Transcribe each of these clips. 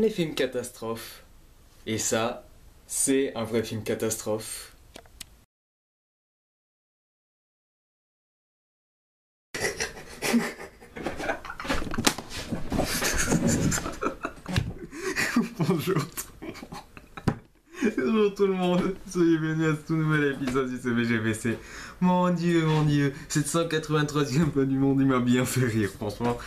J'aime les films catastrophes. Et ça, c'est un vrai film catastrophe. Bonjour bonjour tout le monde, soyez bienvenus à ce tout nouvel épisode du CBGVC. Mon dieu, cette 183e fin du monde, il m'a bien fait rire, franchement.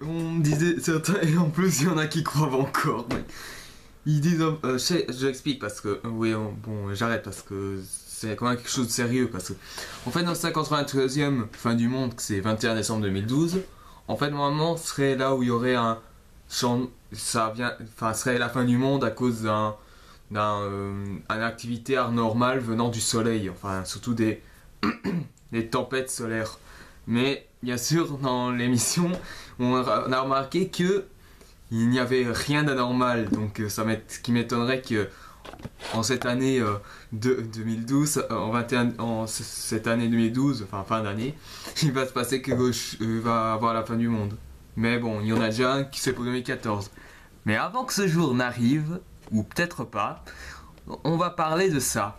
On me disait certains, et en plus il y en a qui croient encore, mais ils disent, je l'explique parce que, oui, bon, j'arrête parce que c'est quand même quelque chose de sérieux, parce que, en fait, dans cette 183e fin du monde, c'est 21 décembre 2012, en fait, normalement, ce serait là où il y aurait un serait la fin du monde à cause d'une activité anormale venant du soleil, enfin, surtout des tempêtes solaires. Mais bien sûr, dans l'émission, on a remarqué que il n'y avait rien d'anormal, donc ce qui m'étonnerait que en cette année 2012, cette année 2012, enfin fin d'année, il va se passer que va avoir la fin du monde. Mais bon, il y en a déjà un qui c'est pour 2014. Mais avant que ce jour n'arrive, ou peut-être pas, on va parler de ça.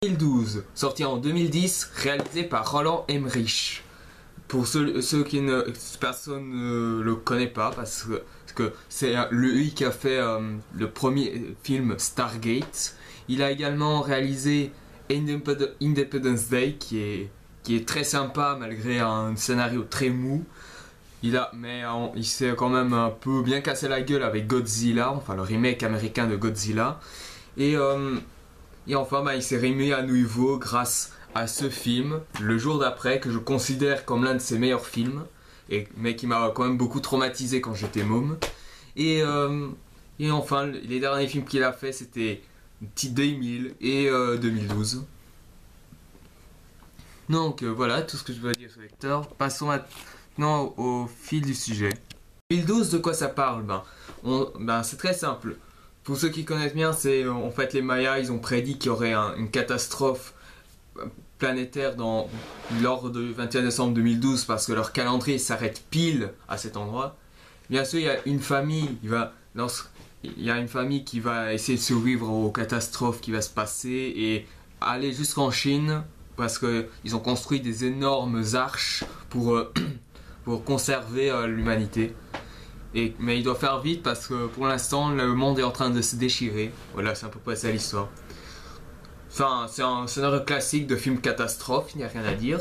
« 2012, sorti en 2010, réalisé par Roland Emmerich. » Pour ceux qui ne... personne ne le connaît pas, parce que c'est lui qui a fait le premier film Stargate. Il a également réalisé Independence Day, qui est très sympa malgré un scénario très mou. Il s'est quand même un peu bien cassé la gueule avec Godzilla, enfin le remake américain de Godzilla. Et enfin, il s'est remis à nouveau grâce à ce film, le jour d'après, que je considère comme l'un de ses meilleurs films, mais qui m'a quand même beaucoup traumatisé quand j'étais môme. Et enfin, les derniers films qu'il a fait, c'était 2000 et 2012. Donc voilà tout ce que je veux dire sur Hector. Passons maintenant au fil du sujet. 2012, de quoi ça parle? C'est très simple. Pour ceux qui connaissent bien, c'est en fait les Mayas, ils ont prédit qu'il y aurait une catastrophe planétaire lors du 21 décembre 2012 parce que leur calendrier s'arrête pile à cet endroit. Bien sûr, il y a une famille, qui va essayer de survivre aux catastrophes qui va se passer et aller jusqu'en Chine parce qu'ils ont construit des énormes arches pour conserver l'humanité. Mais il doit faire vite parce que pour l'instant le monde est en train de se déchirer. Voilà, c'est à peu près ça l'histoire. Enfin, c'est un scénario classique de film catastrophe, il n'y a rien à dire.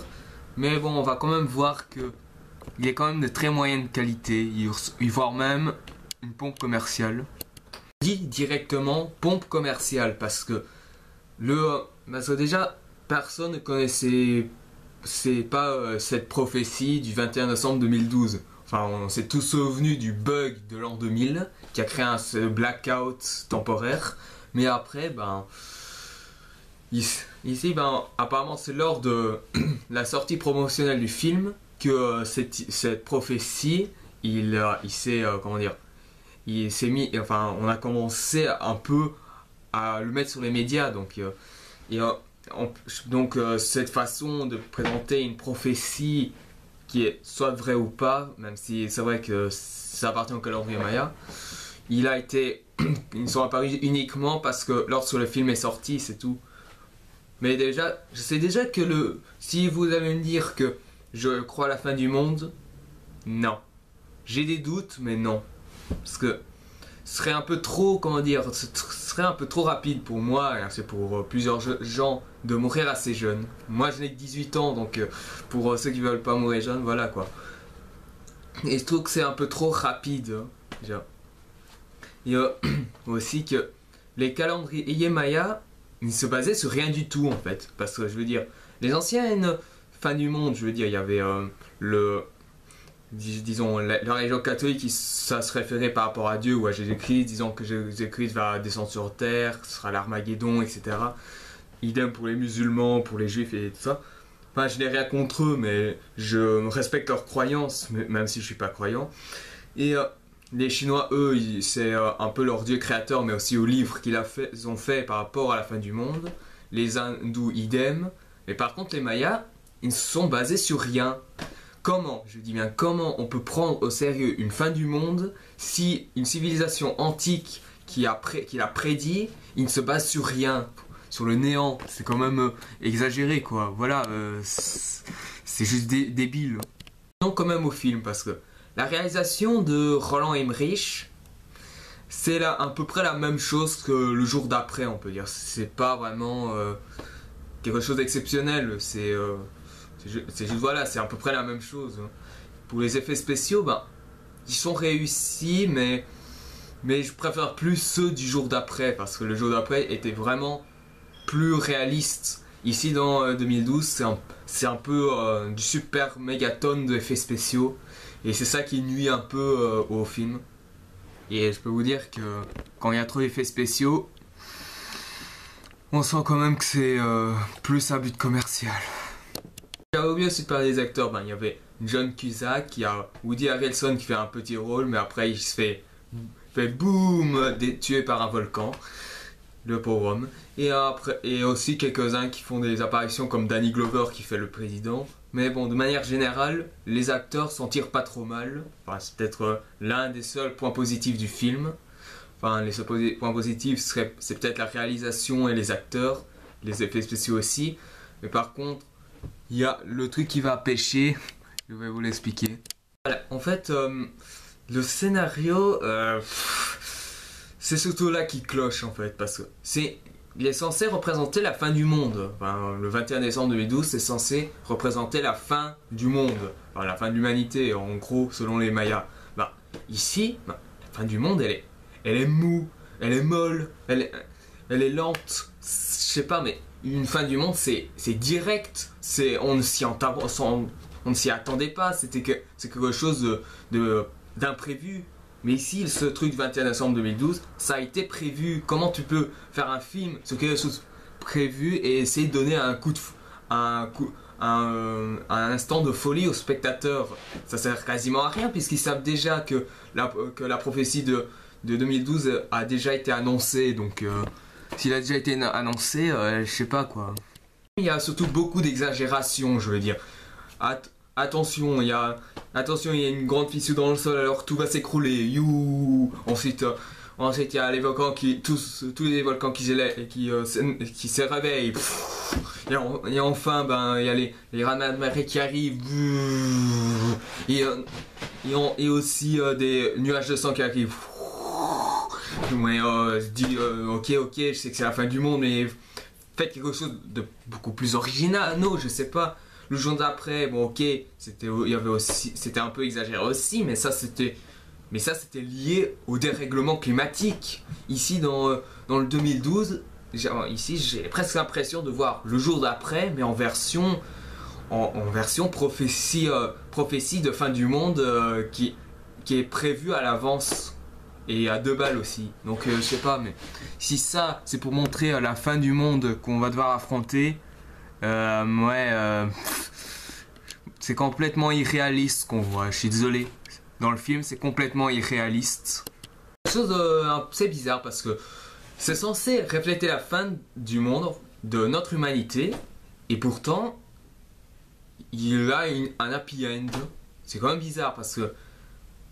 Mais bon, on va quand même voir que il est quand même de très moyenne qualité, voire même une pompe commerciale. Je dis directement pompe commerciale parce que déjà personne ne connaissait pas cette prophétie du 21 décembre 2012. Enfin, on s'est tous souvenus du bug de l'an 2000 qui a créé ce blackout temporaire. Mais après, ici, apparemment, c'est lors de la sortie promotionnelle du film que cette prophétie, il s'est mis, enfin, on a commencé un peu à le mettre sur les médias. Donc, cette façon de présenter une prophétie qui est soit vrai ou pas, même si c'est vrai que ça appartient au calendrier Maya, ils sont apparus uniquement parce que lorsque le film est sorti, c'est tout. Mais déjà, je sais déjà que si vous allez me dire que je crois à la fin du monde, non. J'ai des doutes, mais non. Parce que ce serait un peu trop, ce serait un peu trop rapide pour moi, et c'est pour plusieurs gens, de mourir assez jeune. Moi je n'ai que 18 ans, donc pour ceux qui veulent pas mourir jeune, voilà quoi. Et je trouve que c'est un peu trop rapide, déjà. Et aussi que les calendriers mayas, ils se basaient sur rien du tout en fait. Parce que je veux dire, les anciennes fins du monde, je veux dire, il y avait disons, la religion catholique, ça se référait par rapport à Dieu ou à Jésus-Christ, disons que Jésus-Christ va descendre sur terre, ce sera l'Armageddon, etc. Idem pour les musulmans, pour les juifs et tout ça. Enfin, je n'ai rien contre eux, mais je respecte leurs croyances, même si je ne suis pas croyant. Et les Chinois, eux, c'est un peu leur Dieu créateur, mais aussi au livre qu'ils ont fait par rapport à la fin du monde. Les hindous, idem. Mais par contre, les Mayas, ils se sont basés sur rien. Comment, je dis bien comment, on peut prendre au sérieux une fin du monde si une civilisation antique qui l'a prédit, il ne se base sur rien, sur le néant. C'est quand même exagéré, quoi. Voilà, c'est juste débile. Non, quand même au film, parce que la réalisation de Roland Emmerich, c'est à peu près la même chose que le jour d'après, on peut dire. C'est pas vraiment quelque chose d'exceptionnel, c'est juste, voilà, c'est à peu près la même chose. Pour les effets spéciaux, ben, ils sont réussis, mais je préfère plus ceux du jour d'après, parce que le jour d'après était vraiment plus réaliste. Ici, dans 2012, c'est un peu du super mégatonne d'effets spéciaux, et c'est ça qui nuit un peu au film. Et je peux vous dire que quand il y a trop d'effets spéciaux, on sent quand même que c'est plus un but commercial. J'avais oublié aussi de parler des acteurs. Ben, il y avait John Cusack, il y a Woody Harrelson qui fait un petit rôle, mais après il se fait boum, tué par un volcan, le pauvre homme. Et aussi quelques-uns qui font des apparitions comme Danny Glover qui fait le président. Mais bon, de manière générale, les acteurs s'en tirent pas trop mal. Enfin, c'est peut-être l'un des seuls points positifs du film. Enfin, les seuls points positifs c'est peut-être la réalisation et les acteurs, les effets spéciaux aussi. Mais par contre, il y a le truc qui va pêcher, je vais vous l'expliquer. Voilà, en fait, le scénario, c'est surtout là qui cloche en fait, parce que il est censé représenter la fin du monde. Enfin, le 21 décembre 2012, c'est censé représenter la fin du monde, enfin, la fin de l'humanité, en gros, selon les Mayas. Ben, ici, la fin du monde, elle est mou, elle est molle, elle est lente, je sais pas, mais une fin du monde, c'est direct, on ne s'y attendait pas, c'est quelque chose d'imprévu. Mais ici, ce truc du 21 décembre 2012, ça a été prévu. Comment tu peux faire un film sur quelque chose prévu et essayer de donner un instant de folie aux spectateurs? Ça sert quasiment à rien, puisqu'ils savent déjà que la prophétie de 2012 a déjà été annoncée, donc s'il a déjà été annoncé, je sais pas quoi. Il y a surtout beaucoup d'exagération, je veux dire. Attention, il y a une grande fissure dans le sol, alors tout va s'écrouler. You. Ensuite, il y a les volcans tous les volcans qui se réveillent. Et enfin, ben, il y a les ramas de marée qui arrivent. Et aussi des nuages de sang qui arrivent. Ouais, je dis ok, je sais que c'est la fin du monde, mais faites quelque chose de beaucoup plus original. Non, je sais pas. Le jour d'après, bon, ok, c'était un peu exagéré aussi, mais ça c'était lié au dérèglement climatique. Ici, dans le 2012, ici j'ai presque l'impression de voir le jour d'après, mais en version prophétie de fin du monde qui est prévue à l'avance. Et à 2 balles aussi. Donc je sais pas, mais si ça c'est pour montrer la fin du monde qu'on va devoir affronter, c'est complètement irréaliste ce qu'on voit. Je suis désolé. Dans le film, c'est complètement irréaliste. Chose c'est bizarre parce que c'est censé refléter la fin du monde, de notre humanité, et pourtant il a un happy end. C'est quand même bizarre parce que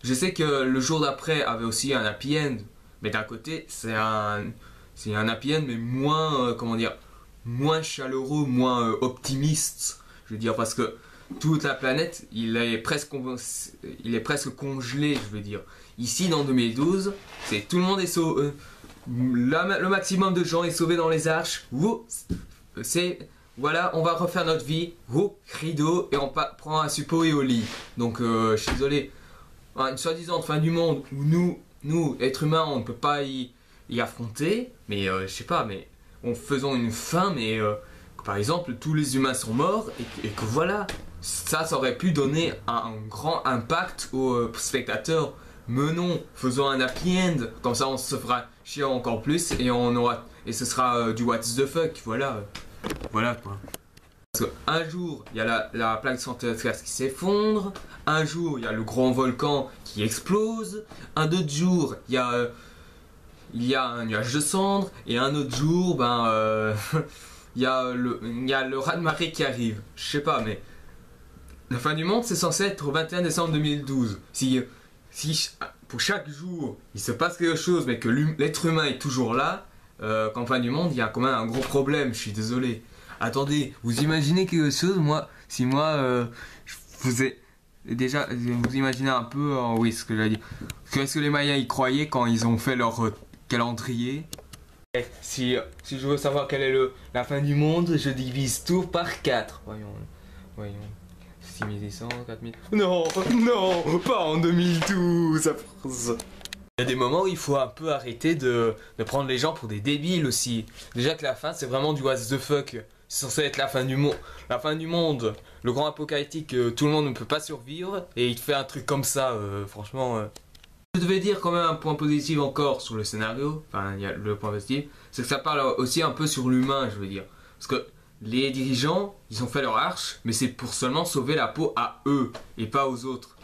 je sais que le jour d'après avait aussi un happy end, mais d'un côté c'est un happy end mais moins moins chaleureux, moins optimiste, je veux dire, parce que toute la planète il est presque congelé, je veux dire. Ici dans 2012, tout le monde est sauvé, le maximum de gens est sauvé dans les arches. Voilà, on va refaire notre vie, rideau, et on prend un suppôt et au lit. Donc je suis désolé. Une soi-disant fin du monde où nous, êtres humains, on ne peut pas y y affronter, mais je sais pas, mais en faisant une fin, mais que, par exemple tous les humains sont morts et que voilà, ça aurait pu donner un grand impact aux spectateurs. Mais non, faisons un happy end, comme ça on se fera chier encore plus et ce sera du what the fuck, voilà, voilà quoi. Parce qu'un jour, il y a la plaque de glace qui s'effondre, un jour, il y a le grand volcan qui explose, un autre jour, il y a un nuage de cendres, et un autre jour, il y a le raz-de-marée qui arrive. Je sais pas, mais la fin du monde, c'est censé être au 21 décembre 2012. Si pour chaque jour, il se passe quelque chose, mais que l'être humain est toujours là, qu'en fin du monde, il y a quand même un gros problème, je suis désolé. Attendez, vous imaginez quelque chose, si moi, je faisais... Déjà, vous imaginez un peu, oui, ce que j'allais dire. Qu'est-ce que les Mayas y croyaient quand ils ont fait leur calendrier? Si je veux savoir quelle est la fin du monde, je divise tout par 4. Voyons. 6600, 4000... Non, pas en 2012, à force. Il y a des moments où il faut un peu arrêter de prendre les gens pour des débiles aussi. Déjà que la fin, c'est vraiment du what the fuck. C'est censé être la fin du monde. La fin du monde, le grand apocalyptique, tout le monde ne peut pas survivre. Et il te fait un truc comme ça, franchement... Je devais dire quand même un point positif encore sur le scénario. Enfin, il y a le point positif. C'est que ça parle aussi un peu sur l'humain, je veux dire. Parce que les dirigeants, ils ont fait leur arche, mais c'est pour seulement sauver la peau à eux, et pas aux autres.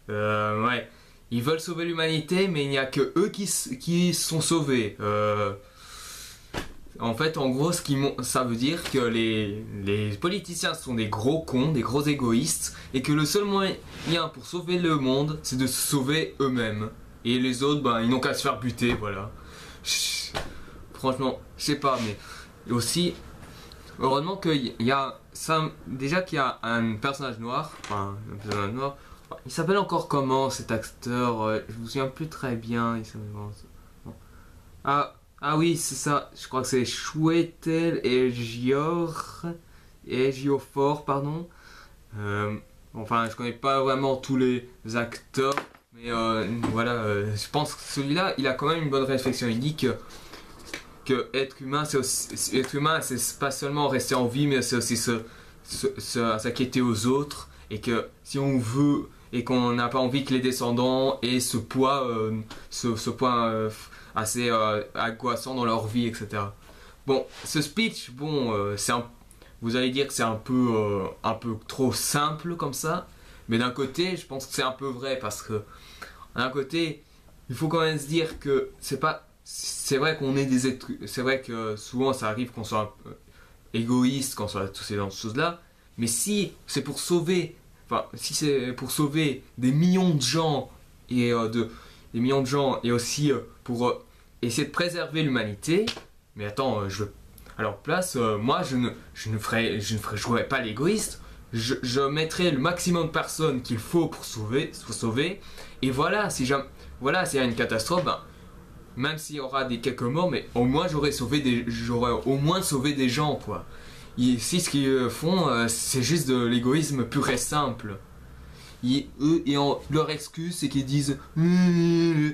Ouais. Ils veulent sauver l'humanité, mais il n'y a que eux qui sont sauvés. En fait, en gros, ça veut dire que les politiciens sont des gros cons, des gros égoïstes, et que le seul moyen pour sauver le monde, c'est de se sauver eux-mêmes. Et les autres, ils n'ont qu'à se faire buter, voilà. Franchement, je sais pas, mais aussi, heureusement qu'il y a ça, déjà qu'il y a un personnage noir, il s'appelle encore comment cet acteur, je me souviens plus très bien, il s'appelle... Ah oui, c'est ça, je crois que c'est Chiwetel Ejiofor, pardon. Enfin, je connais pas vraiment tous les acteurs, mais voilà, je pense que celui-là, il a quand même une bonne réflexion. Il dit que être humain, c'est pas seulement rester en vie, mais c'est aussi s'inquiéter aux autres, et que si on veut, et qu'on n'a pas envie que les descendants aient ce poids, assez angoissant dans leur vie, etc. Bon, ce speech, vous allez dire que c'est un peu trop simple comme ça, mais d'un côté, je pense que c'est un peu vrai, parce que d'un côté, il faut quand même se dire que c'est vrai qu'on est des êtres, c'est vrai que souvent ça arrive qu'on soit un peu égoïste, qu'on soit tous ces choses-là, mais si c'est pour sauver, des millions de gens et aussi pour essayer de préserver l'humanité, mais attends, à leur place, moi je ne jouerais pas l'égoïste, je mettrais le maximum de personnes qu'il faut pour sauver, et voilà, s'il y a une catastrophe, même s'il y aura quelques morts, mais au moins j'aurais au moins sauvé des gens, quoi. Ici, ce qu'ils font, c'est juste de l'égoïsme pur et simple. Leur excuse, c'est qu'ils disent on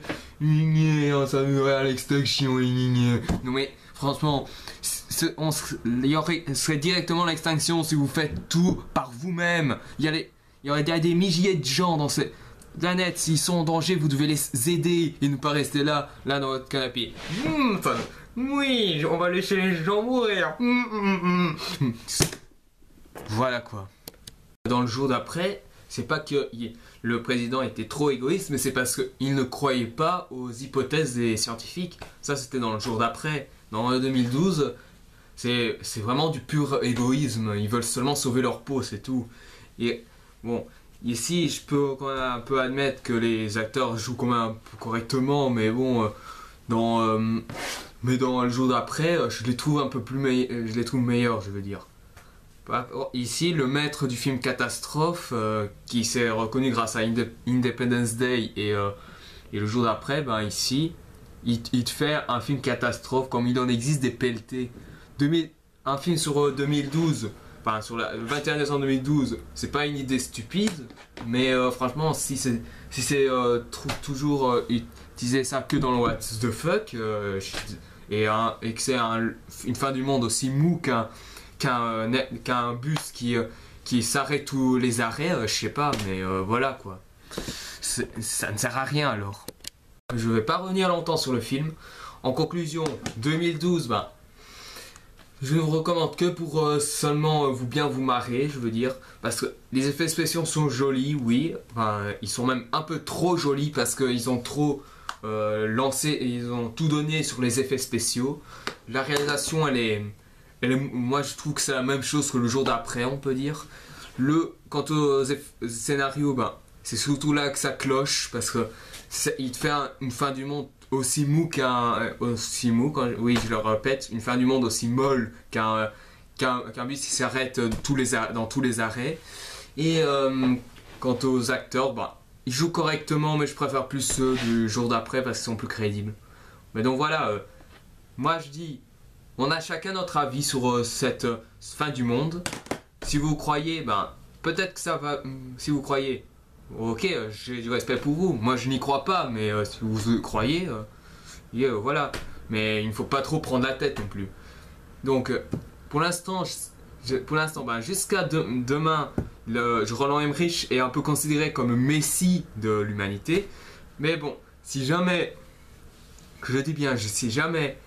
s'amuserait à l'extinction. Non mais franchement, il serait directement l'extinction si vous faites tout par vous-même. Il y aurait des milliers de gens dans cette planète. S'ils sont en danger, vous devez les aider et ne pas rester là dans votre canapé. Oui, on va laisser les gens mourir. Voilà quoi. Dans le jour d'après, c'est pas que le président était trop égoïste, mais c'est parce qu'il ne croyait pas aux hypothèses des scientifiques. Ça, c'était dans le jour d'après. Dans le 2012, c'est vraiment du pur égoïsme. Ils veulent seulement sauver leur peau, c'est tout. Et bon, ici, je peux quand même un peu admettre que les acteurs jouent quand même un peu correctement, mais bon, dans le jour d'après, je les trouve un peu je les trouve meilleurs, je veux dire. Ici, le maître du film catastrophe, qui s'est reconnu grâce à Independence Day et le jour d'après, ici, il te fait un film catastrophe comme il en existe des pelletés. Un film sur 2012, enfin sur le 21 décembre 2012, c'est pas une idée stupide, mais franchement, si c'est toujours utiliser ça que dans le what the fuck, et que c'est une fin du monde aussi mou qu'un bus qui s'arrête tous les arrêts, je sais pas, mais voilà quoi. Ça ne sert à rien alors. Je vais pas revenir longtemps sur le film. En conclusion, 2012, ben, je ne vous recommande que pour seulement bien vous marrer, je veux dire. Parce que les effets spéciaux sont jolis, oui. Enfin, ils sont même un peu trop jolis parce qu'ils ont trop lancé et ils ont tout donné sur les effets spéciaux. La réalisation, moi je trouve que c'est la même chose que le jour d'après, on peut dire. Quant au scénario, ben, c'est surtout là que ça cloche parce que il te fait une fin du monde aussi mou oui je le répète, une fin du monde aussi molle qu'un bus qui s'arrête dans tous les arrêts. Et quant aux acteurs, bah, ils jouent correctement, mais je préfère plus ceux du jour d'après parce qu'ils sont plus crédibles. Mais donc voilà, moi je dis, on a chacun notre avis sur cette fin du monde. Si vous croyez, ben peut-être que ça va. Si vous croyez, ok, j'ai du respect pour vous. Moi je n'y crois pas, mais si vous croyez, voilà. Mais il ne faut pas trop prendre la tête non plus. Donc pour l'instant, ben, jusqu'à demain, Roland Emmerich est un peu considéré comme le messie de l'humanité. Mais bon, si jamais, que je dis bien, si jamais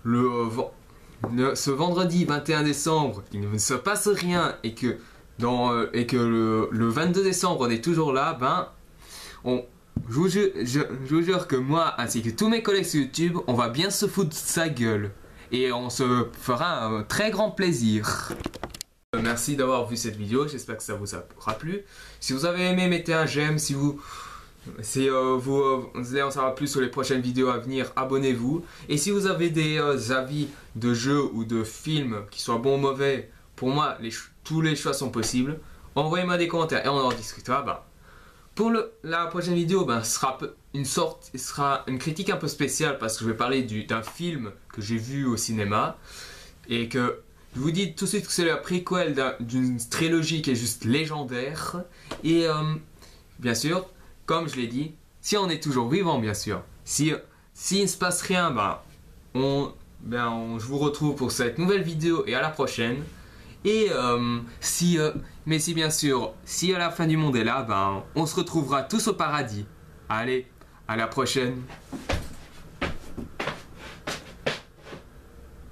ce vendredi 21 décembre, il ne se passe rien et que le 22 décembre on est toujours là, ben, je vous jure que moi ainsi que tous mes collègues sur YouTube, on va bien se foutre de sa gueule et on se fera un très grand plaisir. Merci d'avoir vu cette vidéo, j'espère que ça vous aura plu. Si vous avez aimé, mettez un j'aime. Si vous voulez en savoir plus sur les prochaines vidéos à venir, abonnez-vous. Et si vous avez des avis de jeux ou de films qui soient bons ou mauvais, pour moi, tous les choix sont possibles. Envoyez-moi des commentaires et on en discutera. Bah, pour la prochaine vidéo, bah, ce sera une critique un peu spéciale parce que je vais parler d'un film que j'ai vu au cinéma et que je vous dis tout de suite que c'est la préquel d'une trilogie qui est juste légendaire. Et bien sûr, comme je l'ai dit, si on est toujours vivant, bien sûr, s'il ne se passe rien, je vous retrouve pour cette nouvelle vidéo et à la prochaine. Et mais si bien sûr, si à la fin du monde est là, ben, on se retrouvera tous au paradis. Allez, à la prochaine.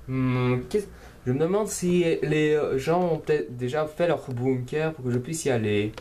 Je me demande si les gens ont peut-être déjà fait leur bunker pour que je puisse y aller.